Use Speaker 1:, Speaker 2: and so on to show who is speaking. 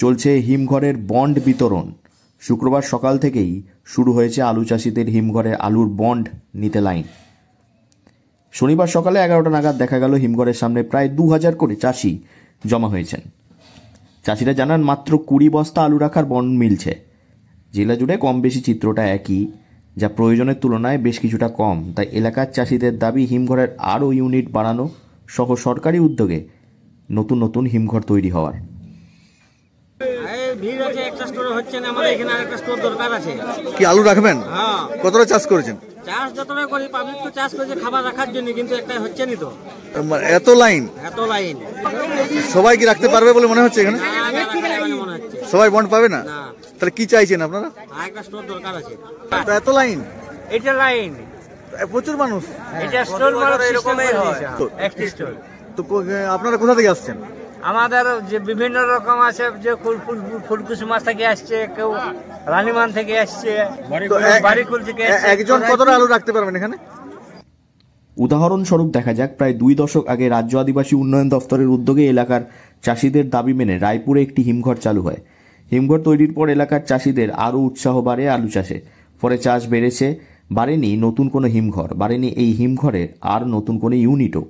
Speaker 1: চলছে হিমঘরের বন্ড বিতরণ। শুক্রবার সকাল থেকেই শুরু হয়েছে আলু চাষিদের হিমঘরে আলুর বন্ড নিতে লাইন। শনিবার সকালে 11টা নাগাদ দেখা গেল হিমঘরের সামনে প্রায় 2000 করে চাষি জমা হয়েছেন। চাষিরা জানান মাত্র 20 বস্তা আলু রাখার বন্ড মিলছে। জেলা জুড়ে কম বেশি চিত্রটা একই, যা প্রয়োজনের তুলনায় বেশ কিছুটা কম। তাই এলাকার চাষিদের দাবি হিমঘরের আরও ইউনিট বাড়ানো সহ সরকারি উদ্যোগে নতুন নতুন হিমঘর তৈরি হওয়ার।
Speaker 2: ভিড় আছে, একটা স্টোর হচ্ছে না, আমাদের এখানে আরেকটা স্টোর দরকার আছে।
Speaker 3: কি আলু রাখবেন?
Speaker 2: হ্যাঁ।
Speaker 3: কতটা চাষ করেছেন?
Speaker 2: চাষ যতটা করি, পাবলিক তো চাষ করেছে খাবার রাখার জন্য, কিন্তু একটা হচ্ছে না তো।
Speaker 3: এত লাইন?
Speaker 2: এত লাইন
Speaker 3: সবাই কি রাখতে পারবে বলে মনে হচ্ছে এখানে?
Speaker 2: মনে হচ্ছে
Speaker 3: সবাই বন্ড পাবে না?
Speaker 2: না।
Speaker 3: তাহলে কি চাইছেন আপনারা?
Speaker 2: আরেকটা স্টোর দরকার আছে।
Speaker 3: এত লাইন?
Speaker 2: এটা লাইন,
Speaker 3: প্রচুর মানুষ।
Speaker 2: এটা স্টোর মানে এরকমই হয়, একটা স্টোর।
Speaker 3: তো আপনারা কোথা থেকে আসছেন?
Speaker 2: আমাদের যে বিভিন্ন রকম আছে, যে ফুলকুসুমা থেকে আসছে, কেউ রানীমান থেকে আসছে, বাড়িকুল থেকে আসছে।
Speaker 3: একজন কতটা আলু রাখতে পারবেন এখানে?
Speaker 1: উদাহরণস্বরূপ দেখা যাক, প্রায় 2 দশক আগে রাজ্য আদিবাসী উন্নয়ন দফতরের উদ্যোগে এলাকার চাষিদের দাবি মেনে রায়পুরে একটি হিমঘর চালু হয়। হিমঘর তৈরির পর এলাকার চাষিদের আরও উৎসাহ বাড়ে আলু চাষে। ফলে চাষ বেড়েছে, বাড়েনি নতুন কোনো হিমঘর, বাড়েনি এই হিমঘরের আর নতুন কোনো ইউনিটও।